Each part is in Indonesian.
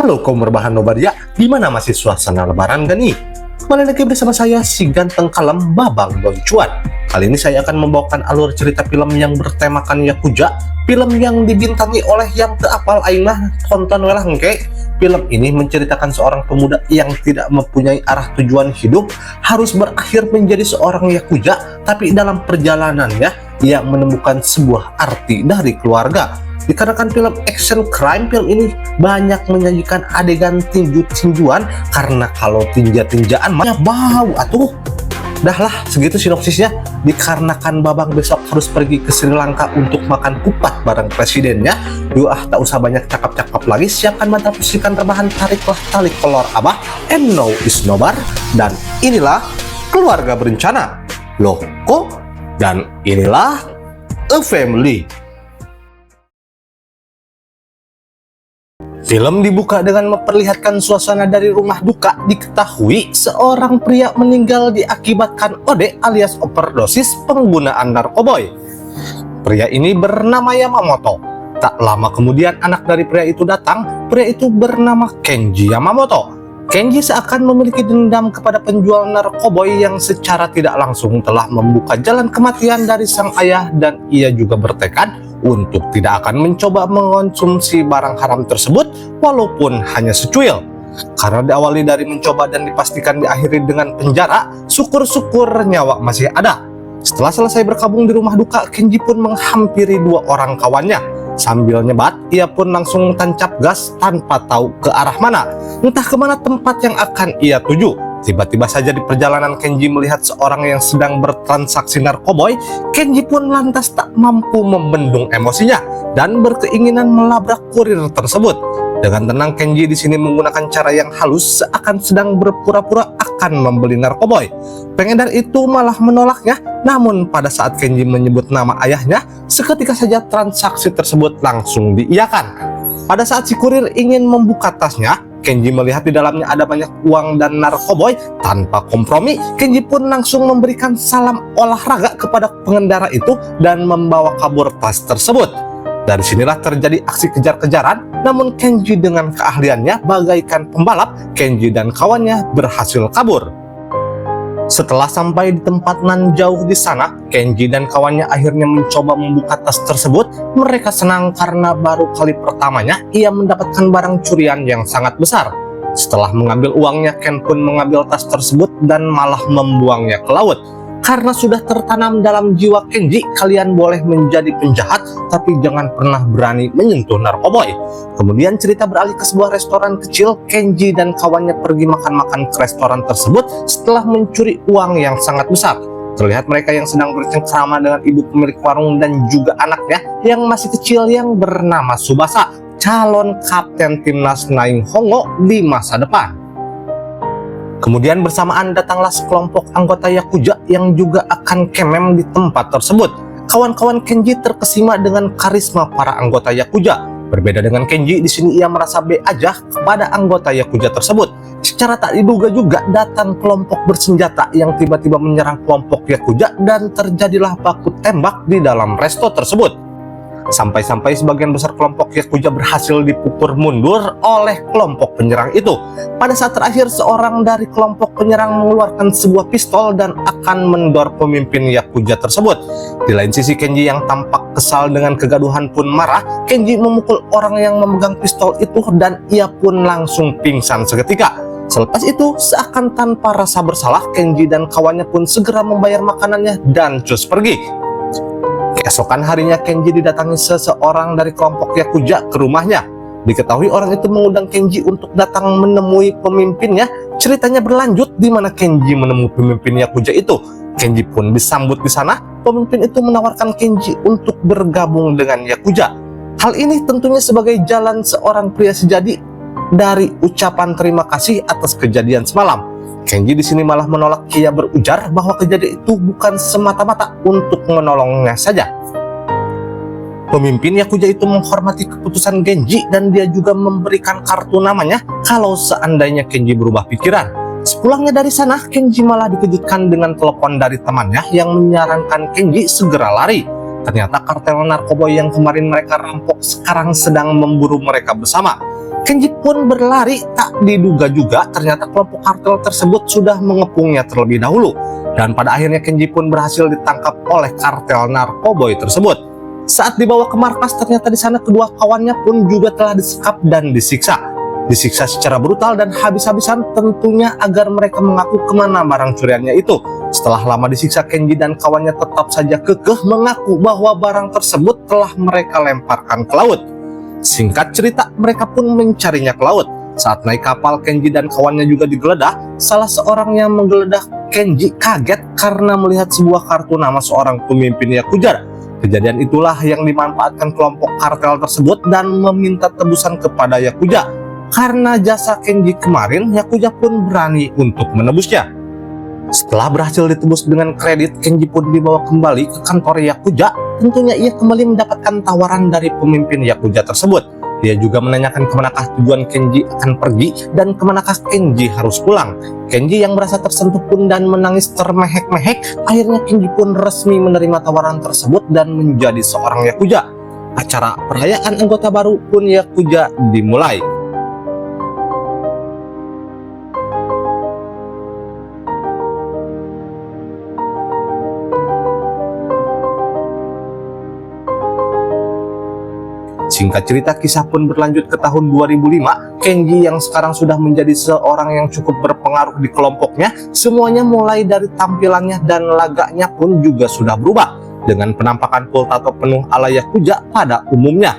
Halo kaum berbahan nobaria, gimana masih suasana lebaran gak nih? Kembali lagi bersama saya si ganteng kalem Babang Boncuan. Kali ini saya akan membawakan alur cerita film yang bertemakan Yakuza. Film yang dibintangi oleh yang teapal aing mah tonton welah engke. Film ini menceritakan seorang pemuda yang tidak mempunyai arah tujuan hidup, harus berakhir menjadi seorang Yakuza, tapi dalam perjalanannya ia menemukan sebuah arti dari keluarga. Dikarenakan film action crime, film ini banyak menyajikan adegan tinju-tinjuan, karena kalau tinja-tinjaan mah bau atuh. Dah lah, segitu sinopsisnya. Dikarenakan Babang besok harus pergi ke Sri Lanka untuk makan kupat bareng presidennya. Yuk tak usah banyak cakap-cakap lagi, siapkan mata pusikan rebahan, tariklah tali kolor abah, and now is nobar. Dan inilah Keluarga Berencana, loh kok? Dan inilah A Family. Film dibuka dengan memperlihatkan suasana dari rumah duka. Diketahui seorang pria meninggal diakibatkan OD alias overdosis penggunaan narkoboy. Pria ini bernama Yamamoto. Tak lama kemudian anak dari pria itu datang. Pria itu bernama Kenji Yamamoto. Kenji seakan memiliki dendam kepada penjual narkoboy yang secara tidak langsung telah membuka jalan kematian dari sang ayah, dan ia juga bertekad untuk tidak akan mencoba mengonsumsi barang haram tersebut walaupun hanya secuil. Karena diawali dari mencoba dan dipastikan diakhiri dengan penjara, syukur-syukur nyawa masih ada. Setelah selesai berkabung di rumah duka, Kenji pun menghampiri dua orang kawannya. Sambil nyebat, ia pun langsung tancap gas tanpa tahu ke arah mana. Entah kemana tempat yang akan ia tuju. Tiba-tiba saja di perjalanan Kenji melihat seorang yang sedang bertransaksi narkoboy. Kenji pun lantas tak mampu membendung emosinya dan berkeinginan melabrak kurir tersebut. Dengan tenang, Kenji di sini menggunakan cara yang halus, seakan sedang berpura-pura akan membeli narkoboy. Pengedar itu malah menolaknya, namun pada saat Kenji menyebut nama ayahnya, seketika saja transaksi tersebut langsung diiyakan. Pada saat si kurir ingin membuka tasnya, Kenji melihat di dalamnya ada banyak uang dan narkoboy. Tanpa kompromi, Kenji pun langsung memberikan salam olahraga kepada pengendara itu dan membawa kabur tas tersebut. Dari sinilah terjadi aksi kejar-kejaran, namun Kenji dengan keahliannya bagaikan pembalap, Kenji dan kawannya berhasil kabur. Setelah sampai di tempat nan jauh di sana, Kenji dan kawannya akhirnya mencoba membuka tas tersebut. Mereka senang karena baru kali pertamanya ia mendapatkan barang curian yang sangat besar. Setelah mengambil uangnya, Ken pun mengambil tas tersebut dan malah membuangnya ke laut. Karena sudah tertanam dalam jiwa Kenji, kalian boleh menjadi penjahat, tapi jangan pernah berani menyentuh narkoboy. Kemudian cerita beralih ke sebuah restoran kecil. Kenji dan kawannya pergi makan-makan ke restoran tersebut setelah mencuri uang yang sangat besar. Terlihat mereka yang sedang bercengkrama dengan ibu pemilik warung dan juga anaknya yang masih kecil yang bernama Subasa, calon kapten timnas Naing Hongo di masa depan. Kemudian bersamaan datanglah sekelompok anggota Yakuza yang juga akan kemem di tempat tersebut. Kawan-kawan Kenji terkesima dengan karisma para anggota Yakuza. Berbeda dengan Kenji, di sini ia merasa be aja kepada anggota Yakuza tersebut. Secara tak diduga juga datang kelompok bersenjata yang tiba-tiba menyerang kelompok Yakuza dan terjadilah baku tembak di dalam resto tersebut. Sampai-sampai sebagian besar kelompok Yakuza berhasil dipukul mundur oleh kelompok penyerang itu. Pada saat terakhir, seorang dari kelompok penyerang mengeluarkan sebuah pistol dan akan mendor pemimpin Yakuza tersebut. Di lain sisi, Kenji yang tampak kesal dengan kegaduhan pun marah. Kenji memukul orang yang memegang pistol itu dan ia pun langsung pingsan seketika. Selepas itu, seakan tanpa rasa bersalah, Kenji dan kawannya pun segera membayar makanannya dan cus pergi. Keesokan harinya, Kenji didatangi seseorang dari kelompok Yakuza ke rumahnya. Diketahui orang itu mengundang Kenji untuk datang menemui pemimpinnya. Ceritanya berlanjut di mana Kenji menemui pemimpin Yakuza itu. Kenji pun disambut di sana. Pemimpin itu menawarkan Kenji untuk bergabung dengan Yakuza. Hal ini tentunya sebagai jalan seorang pria sejati dari ucapan terima kasih atas kejadian semalam. Kenji di sini malah menolak. Ia berujar bahwa kejadian itu bukan semata-mata untuk menolongnya saja. Pemimpin Yakuza itu menghormati keputusan Genji dan dia juga memberikan kartu namanya kalau seandainya Kenji berubah pikiran. Sepulangnya dari sana, Kenji malah dikejutkan dengan telepon dari temannya yang menyarankan Kenji segera lari. Ternyata kartel narkoba yang kemarin mereka rampok sekarang sedang memburu mereka bersama. Kenji pun berlari, tak diduga juga ternyata kelompok kartel tersebut sudah mengepungnya terlebih dahulu. Dan pada akhirnya Kenji pun berhasil ditangkap oleh kartel narkoboy tersebut. Saat dibawa ke markas, ternyata di sana kedua kawannya pun juga telah disekap dan disiksa. Disiksa secara brutal dan habis-habisan tentunya agar mereka mengaku kemana barang curiannya itu. Setelah lama disiksa, Kenji dan kawannya tetap saja kekeh mengaku bahwa barang tersebut telah mereka lemparkan ke laut. Singkat cerita, mereka pun mencarinya ke laut. Saat naik kapal, Kenji dan kawannya juga digeledah. Salah seorang yang menggeledah Kenji kaget karena melihat sebuah kartu nama seorang pemimpin Yakuza. Kejadian itulah yang dimanfaatkan kelompok kartel tersebut dan meminta tebusan kepada Yakuza. Karena jasa Kenji kemarin, Yakuza pun berani untuk menebusnya. Setelah berhasil ditebus dengan kredit, Kenji pun dibawa kembali ke kantor Yakuza. Tentunya ia kembali mendapatkan tawaran dari pemimpin Yakuza tersebut. Dia juga menanyakan kemanakah tujuan Kenji akan pergi dan kemanakah Kenji harus pulang. Kenji yang merasa tersentuh pun dan menangis termehek-mehek. Akhirnya Kenji pun resmi menerima tawaran tersebut dan menjadi seorang Yakuza. Acara perayaan anggota baru pun Yakuza dimulai. Singkat cerita, kisah pun berlanjut ke tahun 2005. Kenji yang sekarang sudah menjadi seorang yang cukup berpengaruh di kelompoknya, semuanya mulai dari tampilannya dan lagaknya pun juga sudah berubah. Dengan penampakan full tato penuh ala Yakuza pada umumnya.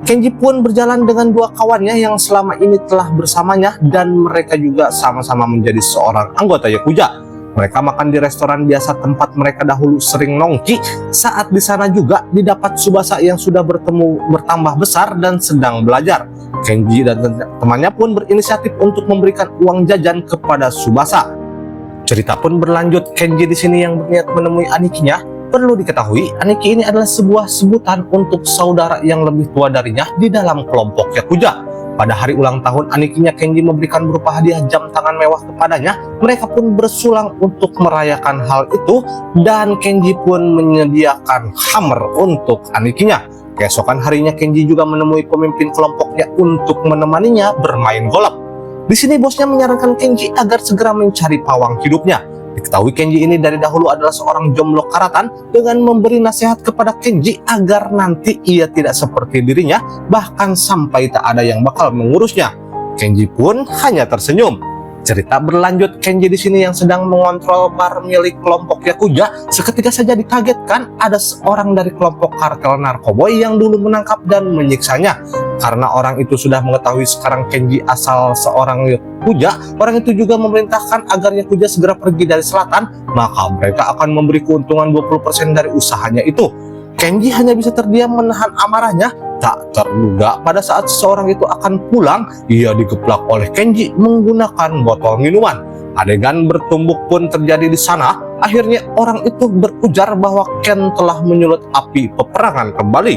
Kenji pun berjalan dengan dua kawannya yang selama ini telah bersamanya dan mereka juga sama-sama menjadi seorang anggota Yakuza. Mereka makan di restoran biasa tempat mereka dahulu sering nongki. Saat di sana juga didapat Tsubasa yang sudah bertambah besar dan sedang belajar. Kenji dan temannya pun berinisiatif untuk memberikan uang jajan kepada Tsubasa. Cerita pun berlanjut. Kenji di sini yang berniat menemui Anikinya. Perlu diketahui, Aniki ini adalah sebuah sebutan untuk saudara yang lebih tua darinya di dalam kelompok Yakuza. Pada hari ulang tahun Anikinya, Kenji memberikan berupa hadiah jam tangan mewah kepadanya. Mereka pun bersulang untuk merayakan hal itu dan Kenji pun menyediakan hammer untuk Anikinya. Keesokan harinya Kenji juga menemui pemimpin kelompoknya untuk menemaninya bermain golf. Di sini bosnya menyarankan Kenji agar segera mencari pawang hidupnya. Diketahui Kenji ini dari dahulu adalah seorang jomblo karatan dengan memberi nasihat kepada Kenji agar nanti ia tidak seperti dirinya, bahkan sampai tak ada yang bakal mengurusnya. Kenji pun hanya tersenyum. Cerita berlanjut, Kenji di sini yang sedang mengontrol bar milik kelompok Yakuza, seketika saja dikagetkan ada seorang dari kelompok kartel narkoboy yang dulu menangkap dan menyiksanya. Karena orang itu sudah mengetahui sekarang Kenji asal seorang Yakuza, orang itu juga memerintahkan agar Yakuza segera pergi dari selatan, maka mereka akan memberi keuntungan 20% dari usahanya itu. Kenji hanya bisa terdiam menahan amarahnya. Tak terduga pada saat seseorang itu akan pulang, ia digeplak oleh Kenji menggunakan botol minuman. Adegan bertumbuk pun terjadi di sana. Akhirnya orang itu berujar bahwa Ken telah menyulut api peperangan kembali.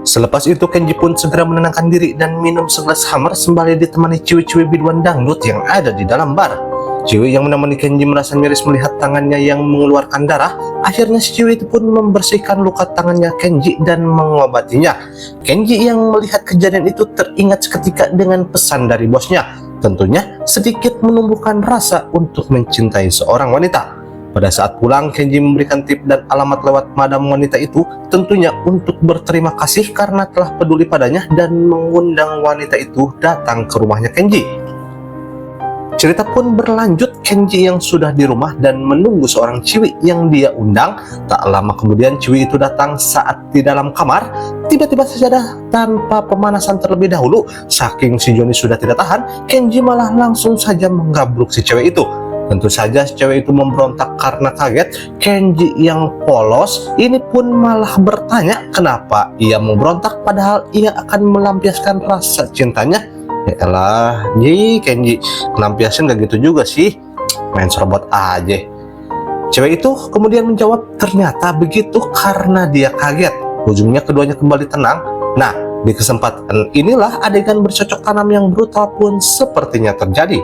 Selepas itu Kenji pun segera menenangkan diri dan minum segelas hammer sembari ditemani ciwi-ciwi biduan dangdut yang ada di dalam bar. Ciwi yang menemani Kenji merasa miris melihat tangannya yang mengeluarkan darah. Akhirnya si Ciwi itu pun membersihkan luka tangannya Kenji dan mengobatinya. Kenji yang melihat kejadian itu teringat seketika dengan pesan dari bosnya. Tentunya sedikit menumbuhkan rasa untuk mencintai seorang wanita. Pada saat pulang, Kenji memberikan tip dan alamat lewat madam wanita itu, tentunya untuk berterima kasih karena telah peduli padanya dan mengundang wanita itu datang ke rumahnya Kenji. Cerita pun berlanjut, Kenji yang sudah di rumah dan menunggu seorang Ciwi yang dia undang. Tak lama kemudian Ciwi itu datang. Saat di dalam kamar, tiba-tiba saja tanpa pemanasan terlebih dahulu, saking si Joni sudah tidak tahan, Kenji malah langsung saja menggabruk si cewek itu. Tentu saja cewek itu memberontak karena kaget. Kenji yang polos ini pun malah bertanya kenapa ia memberontak padahal ia akan melampiaskan rasa cintanya. Ya elah, Kenji, melampiaskan gak gitu juga sih, main serobot aja. Cewek itu kemudian menjawab ternyata begitu karena dia kaget. Ujungnya keduanya kembali tenang. Nah, di kesempatan inilah adegan bercocok tanam yang brutal pun sepertinya terjadi.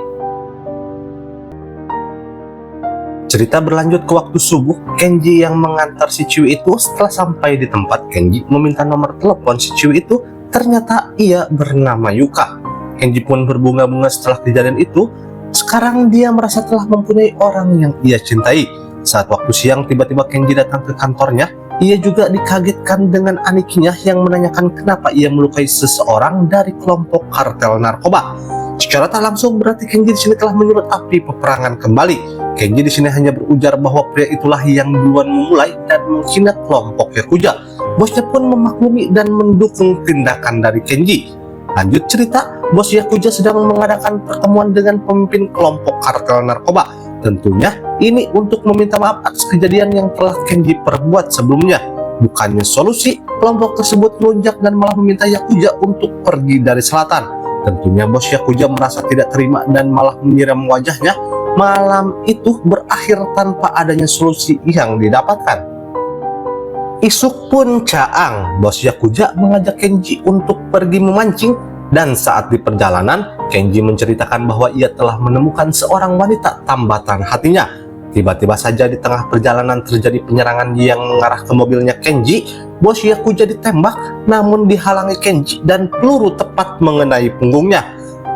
Cerita berlanjut ke waktu subuh. Kenji yang mengantar si Ciwi itu setelah sampai di tempat, Kenji meminta nomor telepon si Ciwi itu. Ternyata ia bernama Yuka. Kenji pun berbunga-bunga setelah kejadian itu. Sekarang dia merasa telah mempunyai orang yang ia cintai. Saat waktu siang tiba-tiba Kenji datang ke kantornya. Ia juga dikagetkan dengan anikinya yang menanyakan kenapa ia melukai seseorang dari kelompok kartel narkoba. Secara tak langsung berarti Kenji di sini telah menyulut api peperangan kembali. Kenji di sini hanya berujar bahwa pria itulah yang duluan memulai dan menghina kelompok Yakuza. Bosnya pun memaklumi dan mendukung tindakan dari Kenji. Lanjut cerita, bos Yakuza sedang mengadakan pertemuan dengan pemimpin kelompok kartel narkoba. Tentunya ini untuk meminta maaf atas kejadian yang telah Kenji perbuat sebelumnya. Bukannya solusi, kelompok tersebut melunjak dan malah meminta Yakuza untuk pergi dari selatan. Tentunya bos Yakuza merasa tidak terima dan malah menyiram wajahnya. Malam itu berakhir tanpa adanya solusi yang didapatkan. Isuk pun caang, bos Yakuza mengajak Kenji untuk pergi memancing. Dan saat di perjalanan, Kenji menceritakan bahwa ia telah menemukan seorang wanita tambatan hatinya. Tiba-tiba saja di tengah perjalanan terjadi penyerangan yang mengarah ke mobilnya Kenji. Bos Yakuza ditembak, namun dihalangi Kenji dan peluru tepat mengenai punggungnya.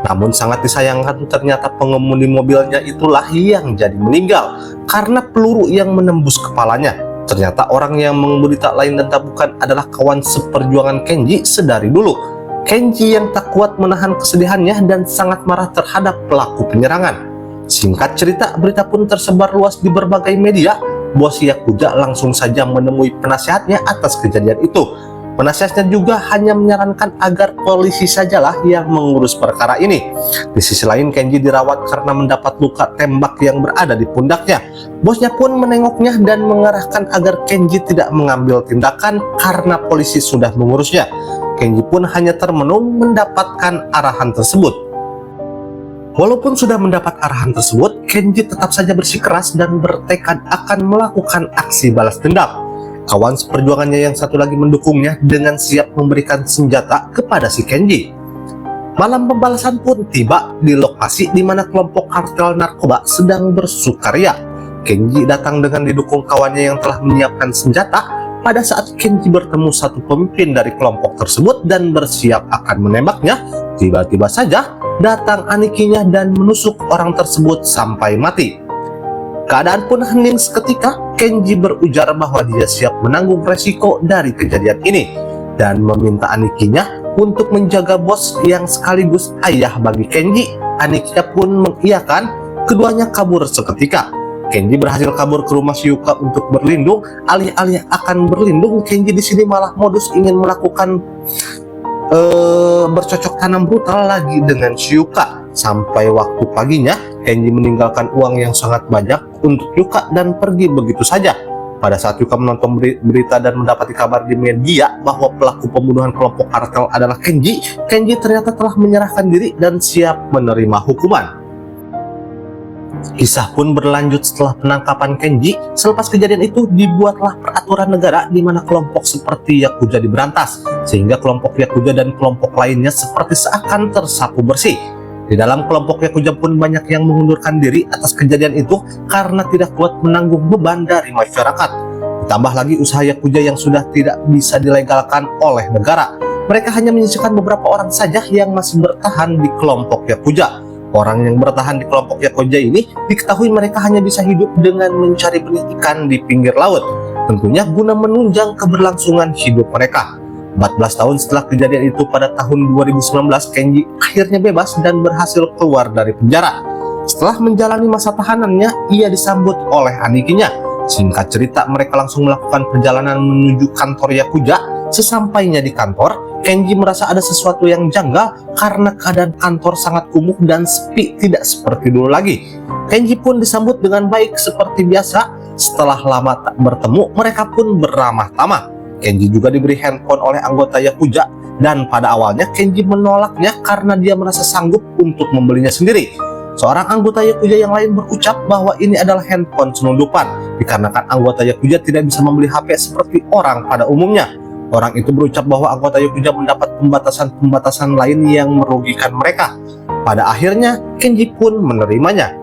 Namun sangat disayangkan ternyata pengemudi mobilnya itulah yang jadi meninggal karena peluru yang menembus kepalanya. Ternyata orang yang mengemudi tak lain dan tak bukan adalah kawan seperjuangan Kenji sedari dulu. Kenji yang tak kuat menahan kesedihannya dan sangat marah terhadap pelaku penyerangan. Singkat cerita, berita pun tersebar luas di berbagai media. Bos Yakuza langsung saja menemui penasihatnya atas kejadian itu. Penasihatnya juga hanya menyarankan agar polisi sajalah yang mengurus perkara ini. Di sisi lain, Kenji dirawat karena mendapat luka tembak yang berada di pundaknya. Bosnya pun menengoknya dan mengarahkan agar Kenji tidak mengambil tindakan karena polisi sudah mengurusnya. Kenji pun hanya termenung mendapatkan arahan tersebut. Walaupun sudah mendapat arahan tersebut, Kenji tetap saja bersikeras dan bertekad akan melakukan aksi balas dendam. Kawan seperjuangannya yang satu lagi mendukungnya dengan siap memberikan senjata kepada si Kenji. Malam pembalasan pun tiba di lokasi di mana kelompok kartel narkoba sedang bersukaria. Kenji datang dengan didukung kawannya yang telah menyiapkan senjata. Pada saat Kenji bertemu satu pemimpin dari kelompok tersebut dan bersiap akan menembaknya, tiba-tiba saja datang anikinya dan menusuk orang tersebut sampai mati. Keadaan pun hening seketika. Kenji berujar bahwa dia siap menanggung resiko dari kejadian ini dan meminta anikinya untuk menjaga bos yang sekaligus ayah bagi Kenji. Anikinya pun mengiyakan. Keduanya kabur seketika. Kenji berhasil kabur ke rumah Yuka untuk berlindung. Alih-alih akan berlindung, Kenji di sini malah modus ingin melakukan bercocok tanam brutal lagi dengan Yuka. Sampai waktu paginya, Kenji meninggalkan uang yang sangat banyak untuk Yuka dan pergi begitu saja. Pada saat Yuka menonton berita dan mendapati kabar di media bahwa pelaku pembunuhan kelompok kartel adalah Kenji, Kenji ternyata telah menyerahkan diri dan siap menerima hukuman. Kisah pun berlanjut setelah penangkapan Kenji. Selepas kejadian itu dibuatlah peraturan negara di mana kelompok seperti Yakuza diberantas, sehingga kelompok Yakuza dan kelompok lainnya seperti seakan tersapu bersih. Di dalam kelompok Yakuza pun banyak yang mengundurkan diri atas kejadian itu karena tidak kuat menanggung beban dari masyarakat. Ditambah lagi usaha Yakuza yang sudah tidak bisa dilegalkan oleh negara. Mereka hanya menyisakan beberapa orang saja yang masih bertahan di kelompok Yakuza. Orang yang bertahan di kelompok Yakuza ini diketahui mereka hanya bisa hidup dengan mencari benih ikan di pinggir laut. Tentunya guna menunjang keberlangsungan hidup mereka. 14 tahun setelah kejadian itu pada tahun 2019, Kenji akhirnya bebas dan berhasil keluar dari penjara. Setelah menjalani masa tahanannya, ia disambut oleh anikinya. Singkat cerita, mereka langsung melakukan perjalanan menuju kantor Yakuza. Sesampainya di kantor, Kenji merasa ada sesuatu yang janggal karena keadaan kantor sangat kumuh dan sepi, tidak seperti dulu lagi. Kenji pun disambut dengan baik seperti biasa. Setelah lama tak bertemu, mereka pun beramah tamah. Kenji juga diberi handphone oleh anggota Yakuza, dan pada awalnya Kenji menolaknya karena dia merasa sanggup untuk membelinya sendiri. Seorang anggota Yakuza yang lain berucap bahwa ini adalah handphone selundupan, dikarenakan anggota Yakuza tidak bisa membeli HP seperti orang pada umumnya. Orang itu berucap bahwa anggota Yakuza mendapat pembatasan-pembatasan lain yang merugikan mereka. Pada akhirnya, Kenji pun menerimanya.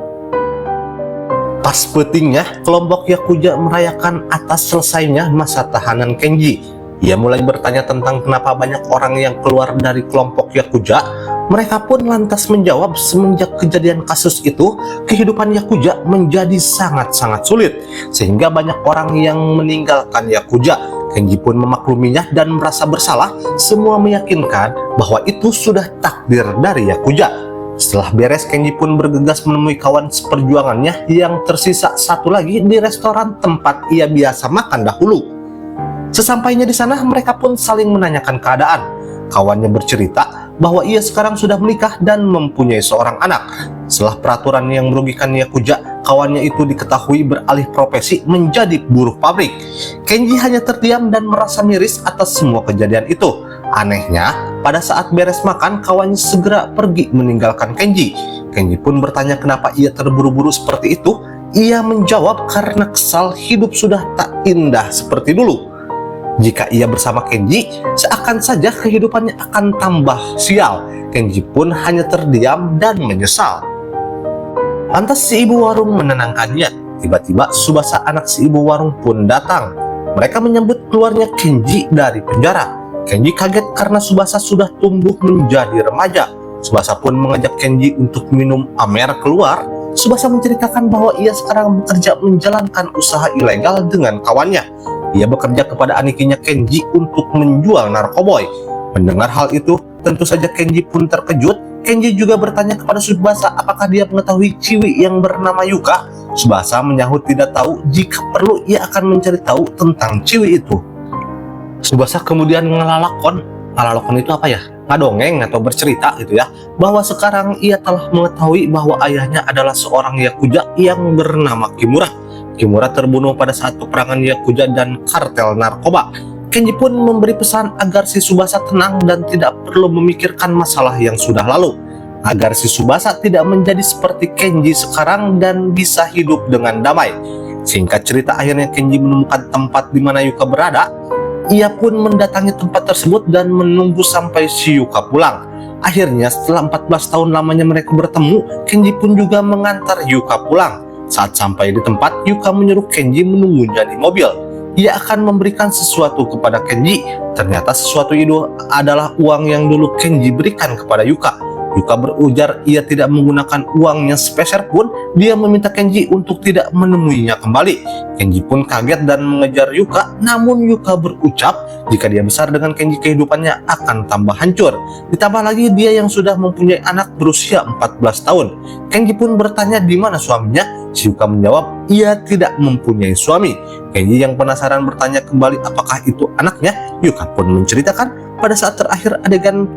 Pas petingnya, kelompok Yakuza merayakan atas selesainya masa tahanan Kenji. Ia mulai bertanya tentang kenapa banyak orang yang keluar dari kelompok Yakuza. Mereka pun lantas menjawab semenjak kejadian kasus itu, kehidupan Yakuza menjadi sangat-sangat sulit, sehingga banyak orang yang meninggalkan Yakuza. Kenji pun memakluminya dan merasa bersalah. Semua meyakinkan bahwa itu sudah takdir dari Yakuza. Setelah beres, Kenji pun bergegas menemui kawan seperjuangannya yang tersisa satu lagi di restoran tempat ia biasa makan dahulu. Sesampainya di sana, mereka pun saling menanyakan keadaan. Kawannya bercerita bahwa ia sekarang sudah menikah dan mempunyai seorang anak. Setelah peraturan yang merugikan Yakuza, kawannya itu diketahui beralih profesi menjadi buruh pabrik. Kenji hanya terdiam dan merasa miris atas semua kejadian itu. Anehnya, pada saat beres makan, kawannya segera pergi meninggalkan Kenji. Kenji pun bertanya kenapa ia terburu-buru seperti itu. Ia menjawab karena kesal hidup sudah tak indah seperti dulu. Jika ia bersama Kenji, seakan saja kehidupannya akan tambah sial. Kenji pun hanya terdiam dan menyesal. Lantas si ibu warung menenangkannya. Tiba-tiba Tsubasa, anak si ibu warung, pun datang. Mereka menyambut keluarnya Kenji dari penjara. Kenji kaget karena Tsubasa sudah tumbuh menjadi remaja. Tsubasa pun mengajak Kenji untuk minum amer keluar. Tsubasa menceritakan bahwa ia sekarang bekerja menjalankan usaha ilegal dengan kawannya. Ia bekerja kepada anikinya Kenji untuk menjual narkoboy. Mendengar hal itu, tentu saja Kenji pun terkejut. Kenji juga bertanya kepada Tsubasa apakah dia mengetahui ciwi yang bernama Yuka. Tsubasa menyahut tidak tahu, jika perlu ia akan mencari tahu tentang ciwi itu. Tsubasa kemudian ngelalakon. Ngelalakon itu apa ya? Ngadongeng atau bercerita gitu ya, bahwa sekarang ia telah mengetahui bahwa ayahnya adalah seorang Yakuza yang bernama Kimura. Kimura terbunuh pada saat peperangan Yakuza dan kartel narkoba. Kenji pun memberi pesan agar si Tsubasa tenang dan tidak perlu memikirkan masalah yang sudah lalu, agar si Tsubasa tidak menjadi seperti Kenji sekarang dan bisa hidup dengan damai. Singkat cerita, akhirnya Kenji menemukan tempat di mana Yuka berada. Ia pun mendatangi tempat tersebut dan menunggu sampai si Yuka pulang. Akhirnya setelah 14 tahun lamanya mereka bertemu, Kenji pun juga mengantar Yuka pulang. Saat sampai di tempat, Yuka menyuruh Kenji menunggunya di mobil. Ia akan memberikan sesuatu kepada Kenji. Ternyata sesuatu itu adalah uang yang dulu Kenji berikan kepada Yuka. Yuka berujar ia tidak menggunakan uangnya sepeser pun. Dia meminta Kenji untuk tidak menemuinya kembali. Kenji pun kaget dan mengejar Yuka, namun Yuka berucap jika dia besar dengan Kenji kehidupannya akan tambah hancur. Ditambah lagi dia yang sudah mempunyai anak berusia 14 tahun. Kenji pun bertanya di mana suaminya. Si Yuka menjawab ia tidak mempunyai suami. Kenji yang penasaran bertanya kembali apakah itu anaknya. Yuka pun menceritakan pada saat terakhir adegan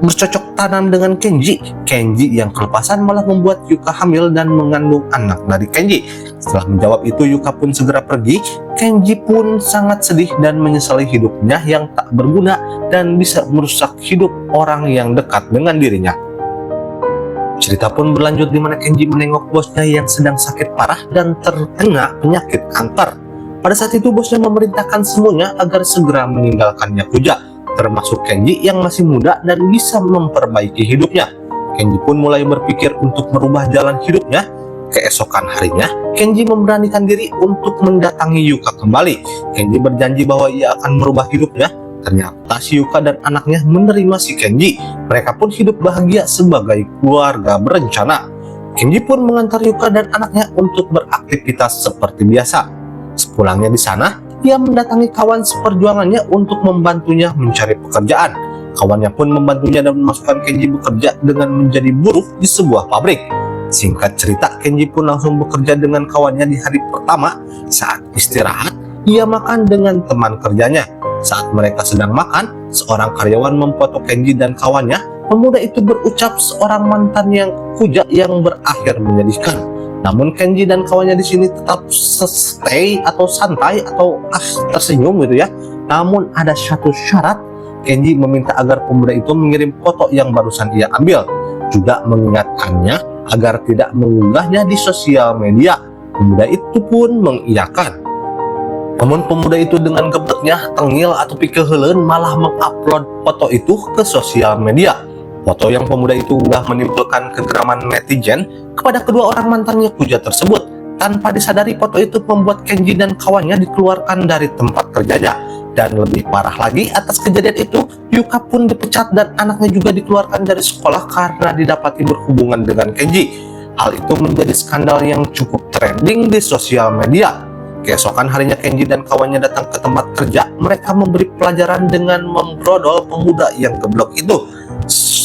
bercocok tanam dengan Kenji. Kenji yang kelepasan malah membuat Yuka hamil dan mengandung anak dari Kenji. Setelah menjawab itu, Yuka pun segera pergi. Kenji pun sangat sedih dan menyesali hidupnya yang tak berguna dan bisa merusak hidup orang yang dekat dengan dirinya. Cerita pun berlanjut di mana Kenji menengok bosnya yang sedang sakit parah dan terkena penyakit kanker. Pada saat itu bosnya memerintahkan semuanya agar segera meninggalkan Yakuza, termasuk Kenji yang masih muda dan bisa memperbaiki hidupnya. Kenji pun mulai berpikir untuk merubah jalan hidupnya. Keesokan harinya, Kenji memberanikan diri untuk mendatangi Yuka kembali. Kenji berjanji bahwa ia akan merubah hidupnya. Ternyata si Yuka dan anaknya menerima si Kenji. Mereka pun hidup bahagia sebagai keluarga berencana. Kenji pun mengantar Yuka dan anaknya untuk beraktivitas seperti biasa. Sepulangnya di sana, ia mendatangi kawan seperjuangannya untuk membantunya mencari pekerjaan. Kawannya pun membantunya dan memasukkan Kenji bekerja dengan menjadi buruh di sebuah pabrik. Singkat cerita, Kenji pun langsung bekerja dengan kawannya di hari pertama. Saat istirahat, ia makan dengan teman kerjanya. Saat mereka sedang makan, seorang karyawan memfoto Kenji dan kawannya. Pemuda itu berucap seorang mantan yang kujak yang berakhir menyedihkan. Namun Kenji dan kawannya di sini tetap stay atau santai atau tersenyum gitu ya. Namun ada satu syarat, Kenji meminta agar pemuda itu mengirim foto yang barusan ia ambil, juga mengingatkannya agar tidak mengunggahnya di sosial media. Pemuda itu pun mengiyakan. Namun pemuda itu dengan gebetnya, tengil atau pikirheuleun malah mengupload foto itu ke sosial media. Foto yang pemuda itu unggah menimbulkan kegeraman netizen kepada kedua orang mantannya puja tersebut. Tanpa disadari, foto itu membuat Kenji dan kawannya dikeluarkan dari tempat kerjanya. Dan lebih parah lagi, atas kejadian itu, Yuka pun dipecat dan anaknya juga dikeluarkan dari sekolah karena didapati berhubungan dengan Kenji. Hal itu menjadi skandal yang cukup trending di sosial media. Keesokan harinya Kenji dan kawannya datang ke tempat kerja. Mereka memberi pelajaran dengan membrodol pemuda yang geblok itu.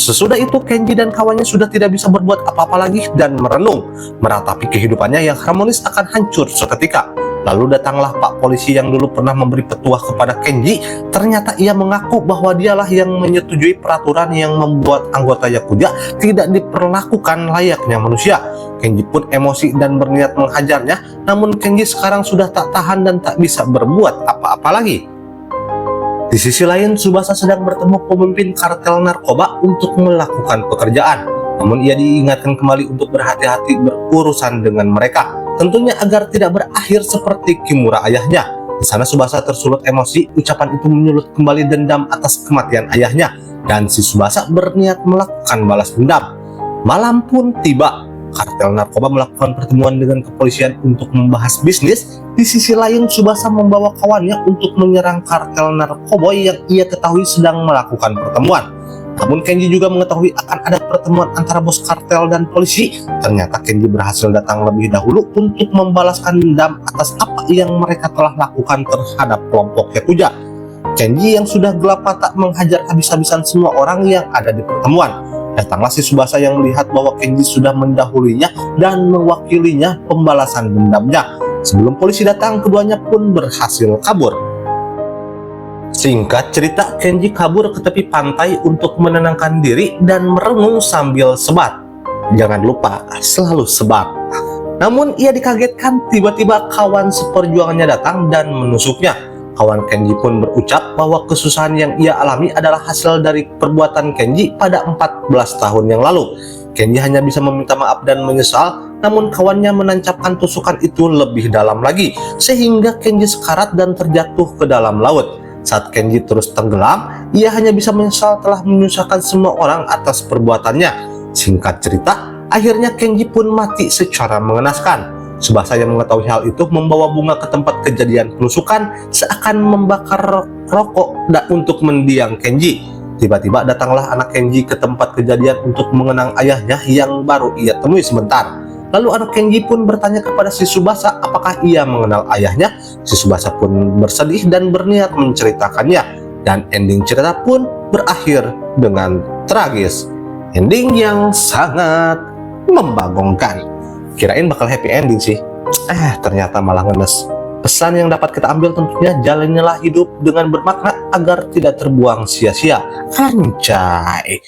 Sesudah itu Kenji dan kawannya sudah tidak bisa berbuat apa-apa lagi dan merenung, meratapi kehidupannya yang harmonis akan hancur seketika. Lalu datanglah Pak Polisi yang dulu pernah memberi petuah kepada Kenji. Ternyata ia mengaku bahwa dialah yang menyetujui peraturan yang membuat anggota Yakuza tidak diperlakukan layaknya manusia. Kenji pun emosi dan berniat menghajarnya. Namun Kenji sekarang sudah tak tahan dan tak bisa berbuat apa-apa lagi. Di sisi lain, Tsubasa sedang bertemu pemimpin kartel narkoba untuk melakukan pekerjaan. Namun ia diingatkan kembali untuk berhati-hati berurusan dengan mereka. Tentunya agar tidak berakhir seperti Kimura ayahnya. Di sana Tsubasa tersulut emosi, ucapan itu menyulut kembali dendam atas kematian ayahnya. Dan si Tsubasa berniat melakukan balas dendam. Malam pun tiba. Kartel narkoba melakukan pertemuan dengan kepolisian untuk membahas bisnis. Di sisi lain, Tsubasa membawa kawannya untuk menyerang kartel narkoba yang ia ketahui sedang melakukan pertemuan. Namun Kenji juga mengetahui akan ada pertemuan antara bos kartel dan polisi. Ternyata Kenji berhasil datang lebih dahulu untuk membalaskan dendam atas apa yang mereka telah lakukan terhadap kelompok Yakuza. Kenji yang sudah gelap mata menghajar habis-habisan semua orang yang ada di pertemuan. Datanglah si Tsubasa yang melihat bahwa Kenji sudah mendahulunya dan mewakilinya pembalasan dendamnya. Sebelum polisi datang, keduanya pun berhasil kabur. Singkat cerita, Kenji kabur ke tepi pantai untuk menenangkan diri dan merenung sambil sebat. Jangan lupa, selalu sebat. Namun ia dikagetkan tiba-tiba kawan seperjuangannya datang dan menusuknya. Kawan Kenji pun berucap bahwa kesusahan yang ia alami adalah hasil dari perbuatan Kenji pada 14 tahun yang lalu. Kenji hanya bisa meminta maaf dan menyesal, namun kawannya menancapkan tusukan itu lebih dalam lagi, sehingga Kenji sekarat dan terjatuh ke dalam laut. Saat Kenji terus tenggelam, ia hanya bisa menyesal telah menyusahkan semua orang atas perbuatannya. Singkat cerita, akhirnya Kenji pun mati secara mengenaskan. Tsubasa yang mengetahui hal itu membawa bunga ke tempat kejadian penusukan seakan membakar rokok untuk mendiang Kenji. Tiba-tiba datanglah anak Kenji ke tempat kejadian untuk mengenang ayahnya yang baru ia temui sebentar. Lalu anak Kenji pun bertanya kepada si Tsubasa apakah ia mengenal ayahnya. Si Tsubasa pun bersedih dan berniat menceritakannya. Dan ending cerita pun berakhir dengan tragis. Ending yang sangat membagongkan. Kirain bakal happy ending sih. Ternyata malah ngenes. Pesan yang dapat kita ambil tentunya jalanilah hidup dengan bermakna agar tidak terbuang sia-sia. Anjay.